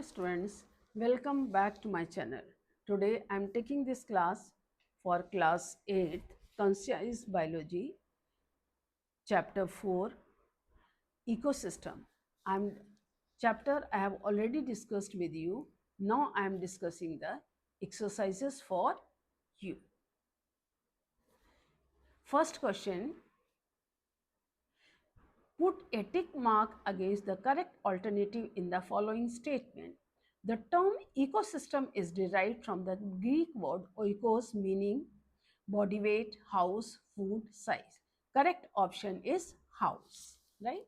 students, welcome back to my channel. Today I am taking this class for class 8 Conscious Biology, chapter 4 Ecosystem. Chapter I have already discussed with you. Now I am discussing the exercises for you. First question, put a tick mark against the correct alternative in the following statement. The term ecosystem is derived from the Greek word oikos, meaning body weight, house, food, size. Correct option is house, right?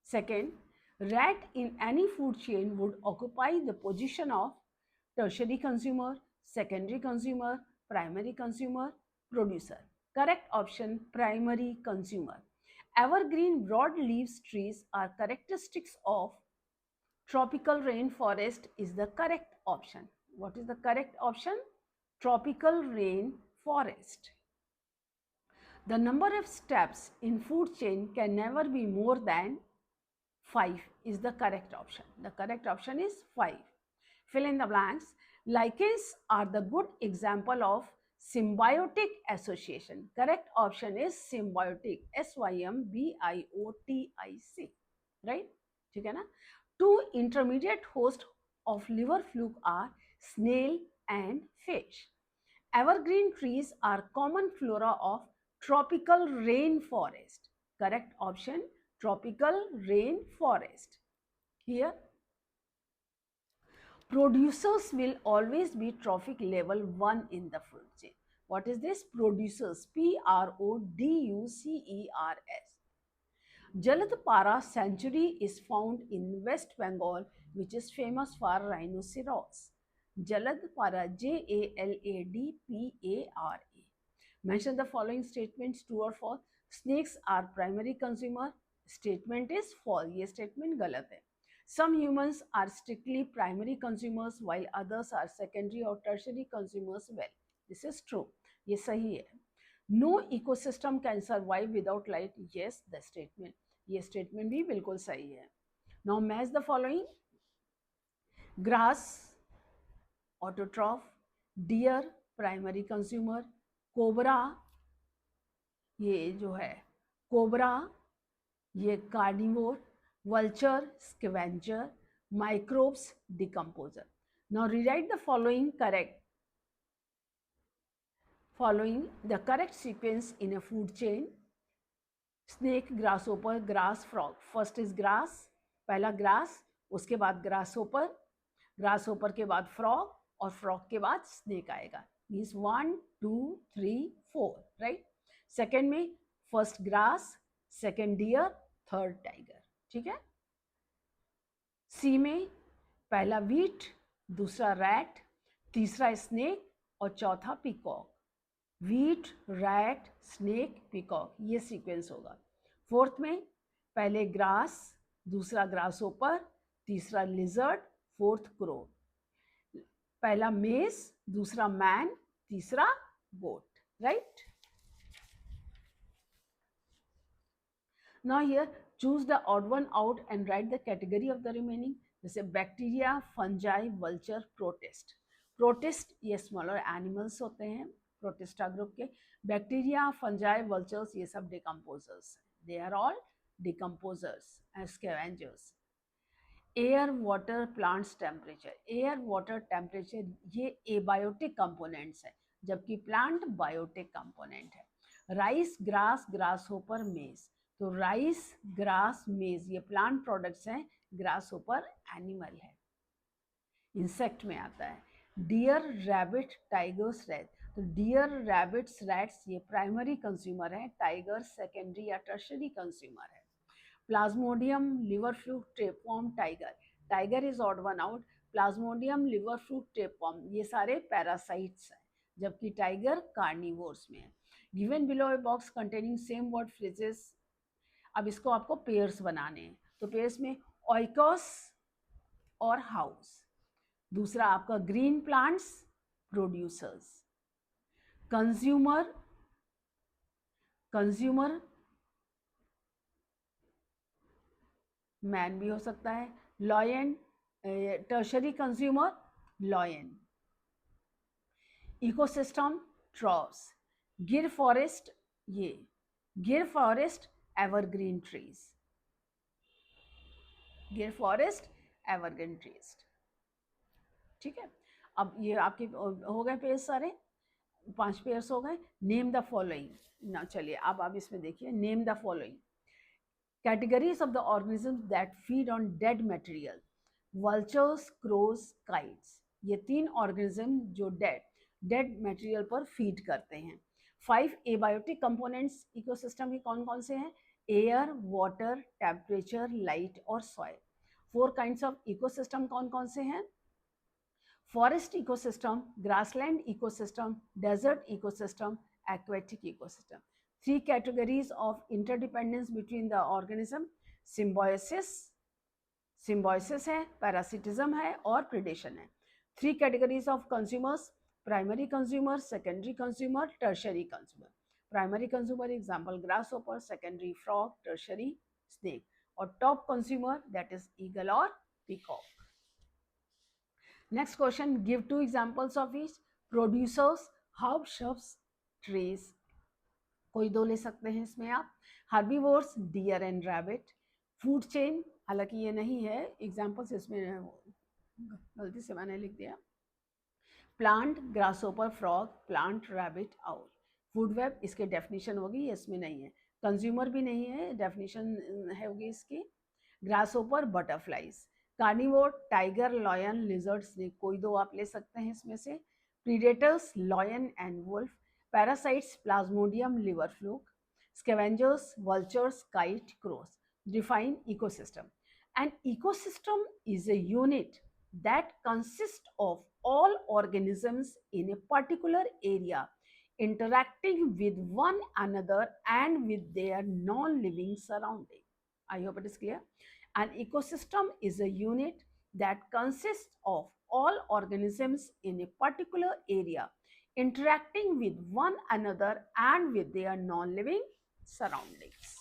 Second, rat in any food chain would occupy the position of tertiary consumer, secondary consumer, primary consumer, producer. Correct option, primary consumer. Evergreen broad-leaves trees are characteristics of tropical rainforest is the correct option. What is the correct option? Tropical rainforest. The number of steps in food chain can never be more than 5 is the correct option. The correct option is 5. Fill in the blanks. Lichens are the good example of symbiotic association. Correct option is symbiotic. SYMBIOTIC. Right? ठीक है ना? Two intermediate hosts of liver fluke are snail and fish. Evergreen trees are common flora of tropical rainforest. Correct option, tropical rainforest. Here, producers will always be trophic level 1 in the food chain. What is this? Producers, PRODUCERS. Jaladpara sanctuary is found in West Bengal, which is famous for rhinoceros. Jaladpara, JALADPARA. Mention the following statements, true or false. Snakes are primary consumer. Statement is false. ये statement गलत है. Some humans are strictly primary consumers while others are secondary or tertiary consumers. Well, this is true. ये सही है. No ecosystem can survive without light. Yes, the statement. ये statement भी बिल्कुल सही है. Now match the following. Grass, autotroph. Deer, primary consumer. Cobra, ये जो है कोबरा, ये carnivore. Vulture, scavenger. Microbes, decomposer. Now rewrite the following the correct sequence in a food chain. Snake, grasshopper, grass, frog. First is grass, पहला grass, उसके बाद grasshopper, grasshopper के बाद frog और frog के बाद snake आएगा. Means 1, 2, 3, 4, right? Second में first grass, second deer, third tiger. ठीक है? C में पहला wheat, दूसरा rat, तीसरा snake और चौथा peacock. Wheat, rat, snake, peacock, ये सीक्वेंस होगा. फोर्थ में पहले ग्रास, दूसरा ग्रासहोपर, तीसरा लिजर्ड, फोर्थ क्रो. पहला मेज, दूसरा मैन, तीसरा गोट. Right? Now here choose the odd one out and write the category of the remaining. जैसे bacteria, fungi, vulture, protist. Protist ये स्मॉलर एनिमल्स होते हैं प्रोटिस्टा ग्रुप के. बैक्टीरिया, फंजाई, वल्चर्स ये सब डिकम्पोजर्स हैं. They are all decomposers and scavengers. Air, water, plants, temperature. Air, water, temperature ये abiotic components हैं, जबकि प्लांट बायोटिक कंपोनेंट है. Rice, grass, grasshopper, maize. तो राइस, ग्रास, मेज ये प्लांट प्रोडक्ट्स हैं, ग्रासहोपर एनिमल है, इंसेक्ट में आता है. Deer, rabbit, tigers, rat. तो डियर, रैबिट्स, रैट्स ये प्राइमरी कंज्यूमर है, टाइगर सेकेंडरी या टर्शरी कंज्यूमर है. Plasmodium, liver fluke, tapeworm, tiger. Tiger is odd one out. Plasmodium, liver fluke, tapeworm ये सारे पैरासाइट्स हैं, जबकि टाइगर कार्निवोर्स में है. Given below a box containing same word phrases. अब इसको आपको पेयर्स बनाने हैं. तो पेयर्स में ऑइकस और हाउस. दूसरा आपका green plants, producers. Consumer, consumer man भी हो सकता है. Lion, tertiary consumer lion. Ecosystem troughs. Gir forest, ये गिर फॉरेस्ट एवरग्रीन ट्रीज, गिर फॉरेस्ट एवरग्रीन ट्रीज। ठीक है, अब ये आपके हो गए पेज सारे, 5 पेयर्स हो गए। नेम द फॉलोइंग ना, चलिए अब इसमें देखिए, name the following categories of the organisms that feed on dead material. Vultures, crows, kites. ये 3 ऑर्गेनिज्म जो डेड मटेरियल पर फीड करते हैं। 5 एबायोटिक कंपोनेंट्स इकोसिस्टम के कौन कौन से हैं? एयर, वाटर, टेम्परेचर, लाइट और सॉइल। 4 काइंड्स ऑफ इकोसिस्टम कौन कौन से हैं? Forest ecosystem, grassland ecosystem, desert ecosystem, aquatic ecosystem. 3 categories of interdependence between the organism: symbiosis है, parasitism है और predation है। 3 categories of consumers: primary consumer, secondary consumer, tertiary consumer. Primary consumer example grasshopper, secondary frog, tertiary snake, और top consumer that is eagle or peacock. Next question, give 2 examples of each. Producers, herbs, shrubs, trees. कोई 2 ले सकते हैं इसमें आप। Herbivores, deer and rabbit. Food chain, हालांकि ये नहीं है, एग्जाम्पल्स इसमें गलती से मैंने लिख दिया। Plant, grasshopper, frog, plant, rabbit, owl. Food web, इसके डेफिनेशन होगी, इसमें नहीं है। कंज्यूमर भी नहीं है, डेफिनेशन है होगी इसकी। Grasshopper, butterflies. Carnivore, tiger, lion, lizard, snake. कोई 2 आप ले सकते हैं इसमें से। Predators, lion and wolf. Parasites, Plasmodium, liver fluke. Scavengers, vultures, kite, crows. Define ecosystem. An ecosystem is a unit that consists of all organisms in a particular area interacting with one another and with their non-living surrounding. I hope it is clear. An ecosystem is a unit that consists of all organisms in a particular area interacting with one another and with their non-living surroundings.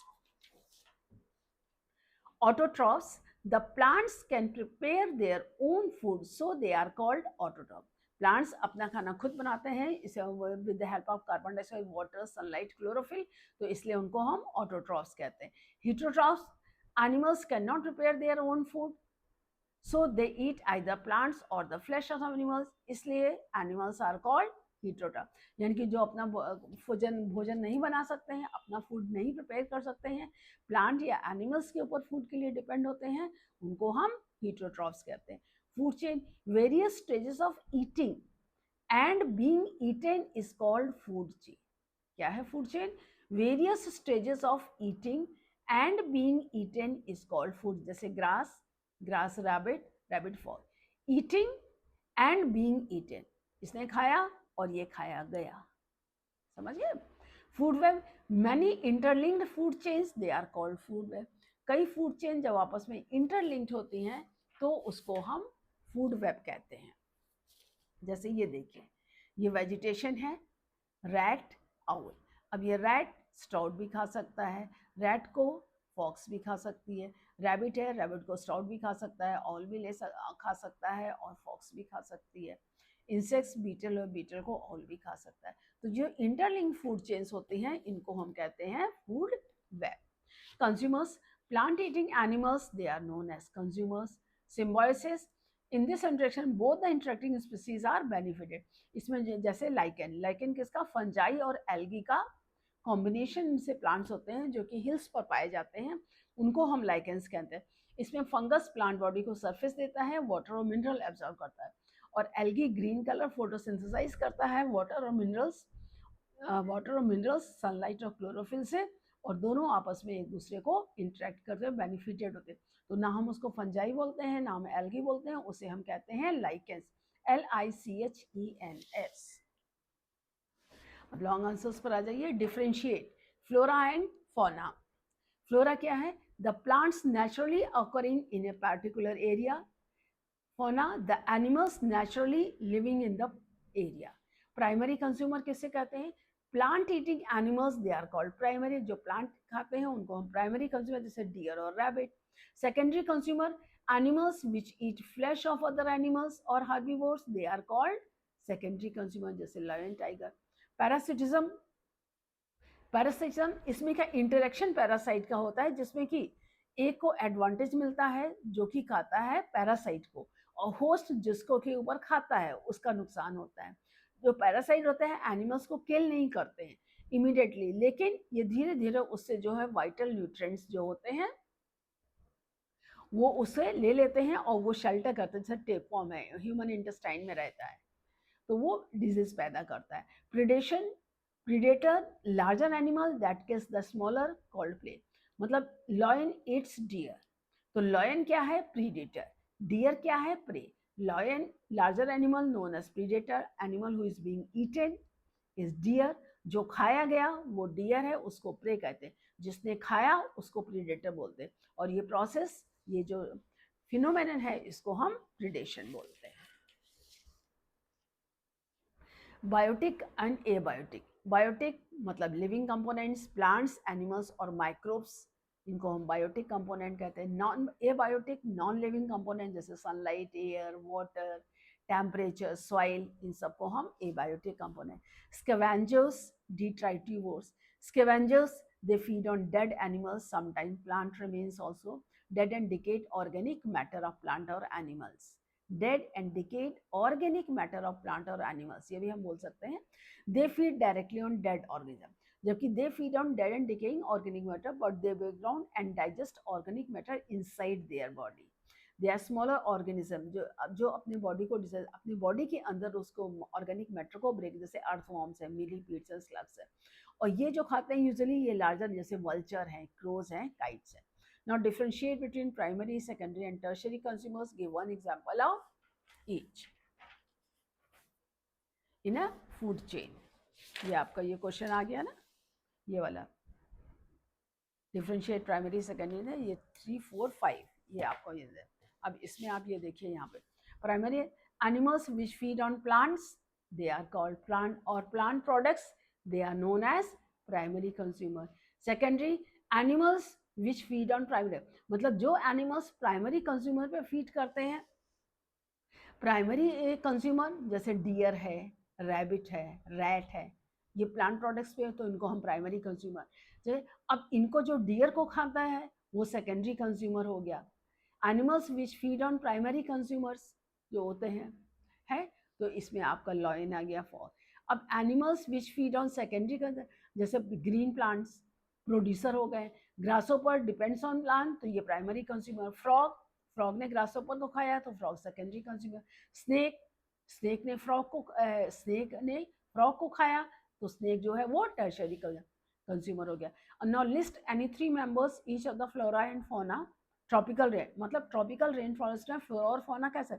Autotrophs, the plants can prepare their own food, so they are called autotroph. Plants अपना खाना खुद बनाते हैं, इसे with the help of carbon dioxide, water, sunlight, chlorophyll, तो इसलिए उनको हम ऑटोट्रॉफ्स कहते हैं। Heterotrophs, animals can not prepare their own food, so they eat either plants और द फ्लैश ऑफ एनिमल्स, इसलिए एनिमल्स आर कॉल्ड हेटेरोट्रॉफ। यानी कि जो अपना भोजन नहीं बना सकते हैं, अपना फूड नहीं प्रिपेयर कर सकते हैं, प्लांट या एनिमल्स के ऊपर फूड के लिए डिपेंड होते हैं, उनको हम हेटेरोट्रॉफ्स कहते हैं। Food chain, various stages of eating and being eaten is called food chain. क्या है food chain? Various stages of eating and being eaten is called food. जैसे grass rabbit, rabbit fall. Eating and being eaten, इसने खाया और ये खाया गया, समझ गए? Food web, many interlinked food chains, they are called food web. कई फूड चेन जब आपस में इंटरलिंक्ड होती हैं तो उसको हम फूड वेब कहते हैं। जैसे ये देखिए, ये वेजिटेशन है, रैट, आउल। अब ये रैट स्ट्राउट भी खा सकता है, रैट को फॉक्स भी खा सकती है। रैबिट है, रैबिट को स्ट्राउट भी खा सकता है, आउल भी खा सकता है और फॉक्स भी खा सकती है। इंसेक्ट्स, बीटल और बीटल को आउल भी खा सकता है। तो जो इंटरलिंक फूड चेन्स होती हैं, इनको हम कहते हैं food web. Consumers, plant eating animals, they are known as consumers. Symbiosis, in this interaction both the interacting species are benefited. इसमें जैसे लाइकेन किसका? फंजाई और एल्गी का कॉम्बिनेशन से प्लांट्स होते हैं जो कि हिल्स पर पाए जाते हैं, उनको हम लाइकेंस कहते हैं। इसमें फंगस प्लांट बॉडी को सरफेस देता है, वाटर और मिनरल एब्जॉर्ब करता है, और एल्गी ग्रीन कलर फोटोसिंथेसाइज करता है वाटर और मिनरल्स सनलाइट और क्लोरोफिल से, और दोनों आपस में एक दूसरे को इंटरेक्ट करते हैं, बेनिफिटेड होते हैं। तो ना हम उसको फंजाई बोलते हैं, ना हम एल्गी बोलते हैं, उसे हम कहते हैं लाइकेंस, LICHENS। अब लॉन्ग आंसर्स पर आ जाइए। Differentiate flora and fauna. Flora क्या है? The plants naturally occurring in a particular area. Fauna, the animals naturally living in the area. Primary consumer किसे कहते हैं? Plant eating animals, they are called primary. जो plant खाते हैं उनको हम प्राइमरी कंज्यूमर, जैसे डियर और rabbit. Secondary consumer, Animals which eat flesh of other animals or herbivores, they are called secondary consumer, जैसे lion, tiger. Parasitism, पैरासिटिज्म इसमें क्या इंटरेक्शन पैरासाइट का होता है, जिसमें कि एक को एडवांटेज मिलता है जो कि खाता है पैरासाइट को, और होस्ट जिसको के ऊपर खाता है उसका नुकसान होता है। जो पैरासाइट होते हैं एनिमल्स को किल नहीं करते हैं इमीडिएटली, लेकिन ये धीरे धीरे उससे जो है वाइटल न्यूट्रिएंट्स जो होते हैं वो उसे ले लेते हैं और वो शेल्टर करते हैं, जैसे टेपवर्म है ह्यूमन इंटेस्टाइन में रहता है, तो वो डिजीज पैदा करता है। Predation, predator larger animal that kills the smaller called prey, मतलब लॉयन ईट्स डियर, तो लॉयन क्या है प्रीडेटर, डियर क्या है prey. Lion larger animal known as predator, animal who is being eaten is deer, जो खाया गया वो डियर है, उसको प्रे कहते हैं, जिसने खाया उसको प्रीडेटर बोलते हैं। और ये प्रोसेस, ये जो फिनोमेनन है इसको हम प्रीडेशन बोलते हैं। बायोटिक एंड एबायोटिक, बायोटिक मतलब लिविंग कंपोनेंट्स, प्लांट्स, एनिमल्स और माइक्रोब्स, इनको हम बायोटिक कंपोनेंट कहते हैं। Non abiotic non living component जैसे sunlight, air, water, temperature, soil, इन सबको हम abiotic component. Scavengers, detritivores, scavengers they feed on dead animals, sometimes plant remains also, dead and decayed organic matter of plant or animals, dead and decayed organic matter of plant और animals, ये भी हम बोल सकते हैं। They feed directly on dead organism, जबकि they feed on dead and decaying organic matter, but they background and digest organic matter inside their body. They are smaller organism जो अपनी बॉडी को अपनी बॉडी के अंदर उसको ऑर्गेनिक मैटर को break, जैसे अर्थवॉर्म्स है, मिलीपीड्स है, स्लग्स है, और ये जो खाते हैं यूजुअली ये लार्जर, जैसे वल्चर हैं, क्रोज हैं, काइट्स हैं। Now differentiate between primary, secondary and tertiary consumers. Give one example of each in a food chain. ये आपका ये क्वेश्चन आ गया ना, ये वाला डिफरेंशिएट प्राइमरी सेकेंडरी है, ये 3, 4, 5 ये आपको ये है। अब इसमें आप ये देखिए यहाँ पे primary animals which feed on plants, they are called plant और plant products, they are known as primary consumer. Secondary animals which feed on primary, मतलब जो एनिमल्स प्राइमरी कंज्यूमर पे फीड करते हैं। प्राइमरी कंज्यूमर जैसे डियर है, rabbit है, rat है, ये प्लांट प्रोडक्ट्स पे है तो इनको हम प्राइमरी कंज्यूमर। जैसे अब इनको जो डियर को खाता है वो सेकेंडरी कंज्यूमर हो गया। Animals which feed on primary consumers जो होते हैं है, तो इसमें आपका लॉयन आ गया फॉर। अब animals which feed on secondary, जैसे ग्रीन प्लांट्स प्रोड्यूसर हो गए। ग्रासोपर डिपेंड्स ऑन प्लांट, तो ये प्राइमरी कंज्यूमर। फ्रॉग, फ्रॉग ने ग्रासोपर को खाया तो frog secondary consumer. Snake, snake ने फ्रॉग को खाया तो स्नेक जो है वो टर्शरी कंज्यूमर हो गया। Now list any 3 members each of the flora and fauna. Tropical rain, मतलब ट्रॉपिकल रेन फॉरेस्ट में फ्लोरा और फौना कैसे,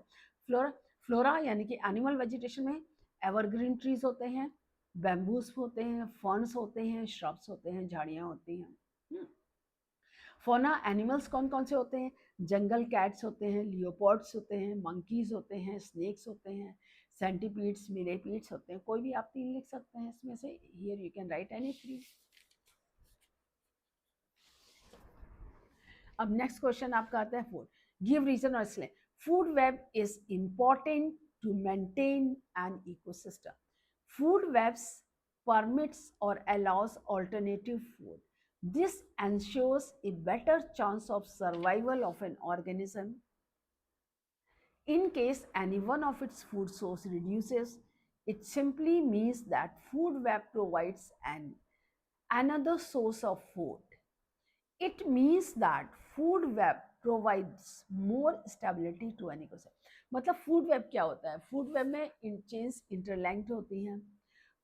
फ्लोरा यानी कि एनिमल वेजिटेशन में एवरग्रीन ट्रीज होते हैं, बैम्बूस होते हैं, फर्न्स होते हैं, श्रब्स होते हैं, झाड़ियाँ होती हैं। फौना एनिमल्स कौन कौन से होते हैं, जंगल कैट्स होते हैं, लियोपॉर्ड्स होते हैं, मंकीज होते हैं, स्नेक्स होते हैं, सेंटीपीड्स, मिलेपीड्स होते हैं। कोई भी आप 3 लिख सकते हैं इसमें से, here you can write any 3। अब नेक्स्ट क्वेश्चन आपका आता है फूड, गिव रीजन और explain. Food web is important to maintain an ecosystem. Food webs permits or allows alternative food. This ensures a better chance of survival of an organism. In case any one of its food source reduces, it simply means that food web provides another source of food. It means that food web provides more stability to an ecosystem. मतलब food web क्या होता है, food web में chains interlinked होती हैं,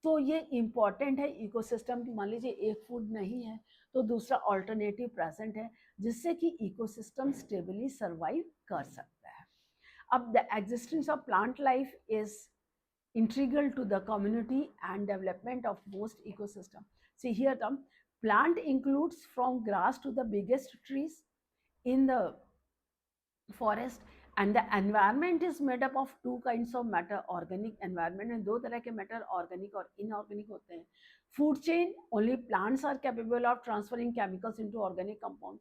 तो ये important है इकोसिस्टम की। मान लीजिए एक फूड नहीं है तो दूसरा ऑल्टरनेटिव प्रेजेंट है, जिससे कि इकोसिस्टम स्टेबली सर्वाइव कर सकता है। अब the existence of plant life is integral to the community and development of most ecosystem. See here term, plant includes from grass to the biggest trees in the forest, and the environment is made up of 2 kinds of matter, organic environment में 2 तरह के matter, organic और inorganic होते हैं। Food chain, only plants are capable of transferring chemicals into organic compound.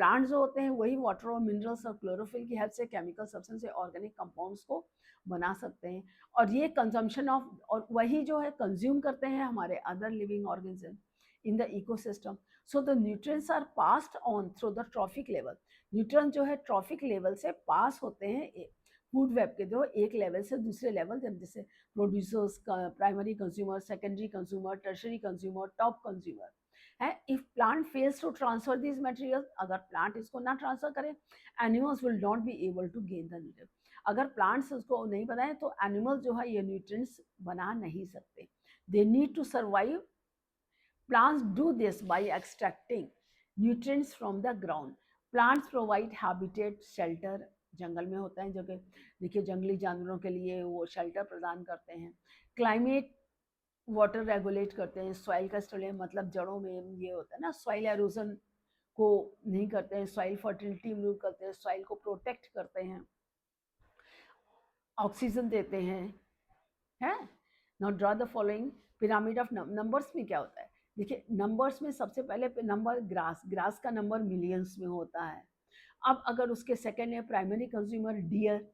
Plant जो होते हैं वही वाटर और मिनरल्स और क्लोरोफिल की हेल्प से केमिकल सब्सटेंस से ऑर्गेनिक कंपाउंड्स को बना सकते हैं, और ये कंजम्पशन ऑफ, और वही जो है कंज्यूम करते हैं हमारे other living organism in the ecosystem. So the nutrients are passed on through the trophic level. Neutron जो है ट्रॉफिक लेवल से पास होते हैं फूड वेब के थ्रू एक लेवल से दूसरे लेवल, जैसे producers, primary consumer, secondary consumer, tertiary consumer, top consumer है. If plant fails to transfer this material, अगर प्लांट इसको ना ट्रांसफर करे, animals will not be able to gain the nutrient. अगर प्लांट्स उसको नहीं बनाए तो एनिमल्स जो है ये न्यूट्रिएंट्स बना नहीं सकते. They need to survive. Plants do this by extracting nutrients from the ground. Plants provide habitat, shelter. जंगल में होता है जगह, देखिए जंगली जानवरों के लिए वो शेल्टर प्रदान करते हैं. क्लाइमेट, वाटर रेगुलेट करते हैं. सॉइल का स्टोरेज, मतलब जड़ों में ये होता है ना, सॉइल एरोजन को नहीं करते हैं, सॉइल फर्टिलिटी इंप्रूव करते हैं, सॉइल को प्रोटेक्ट करते हैं, ऑक्सीजन देते हैं. है. Now draw the following pyramid of numbers में क्या होता है. देखिए नंबर्स में सबसे पहले नंबर ग्रास, ग्रास का नंबर मिलियंस में होता है. अब अगर उसके सेकेंड है प्राइमरी कंज्यूमर डियर,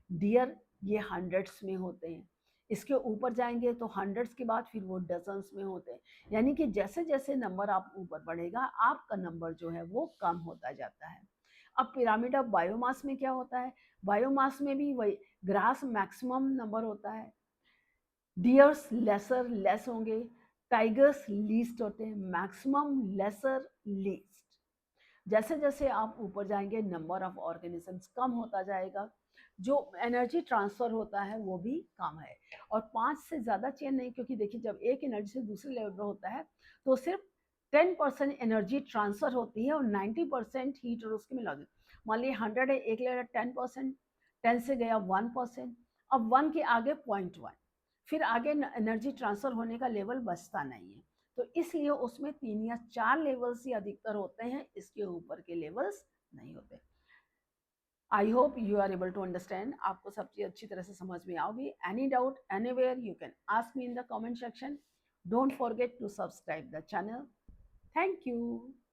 डियर ये हंड्रेड्स में होते हैं. इसके ऊपर जाएंगे तो हंड्रेड्स के बाद फिर वो डजन्स में होते हैं. यानी कि जैसे जैसे नंबर आप ऊपर बढ़ेगा आपका नंबर जो है वो कम होता जाता है. अब पिरामिड ऑफ बायोमास में क्या होता है. बायोमास में भी वही, ग्रास मैक्सिमम नंबर होता है, डियर्स लेसर लेस होंगे, टाइगर्स लीस्ट होते हैं, मैक्सिमम लेसर लीस्ट. जैसे जैसे आप ऊपर जाएंगे नंबर ऑफ ऑर्गेनिजम्स कम होता जाएगा, जो एनर्जी ट्रांसफर होता है वो भी कम है. और 5 से ज़्यादा चेन नहीं, क्योंकि देखिए जब एक एनर्जी से दूसरे लेवल पर होता है तो सिर्फ 10% एनर्जी ट्रांसफर होती है और 90% हीट और उसकी मिला दी. मान लीजिए 100 है, एक लेवल 10%, 10 से गया 1%, अब 1 के आगे 0.1, फिर आगे एनर्जी ट्रांसफर होने का लेवल बचता नहीं है. तो इसलिए उसमें 3 या 4 लेवल्स ही अधिकतर होते हैं, इसके ऊपर के लेवल्स नहीं होते. I hope you are able to understand. आपको सब चीज़ अच्छी तरह से समझ में आओगी. Any doubt anywhere you can ask me in the comment section. Don't forget to subscribe the channel. Thank you.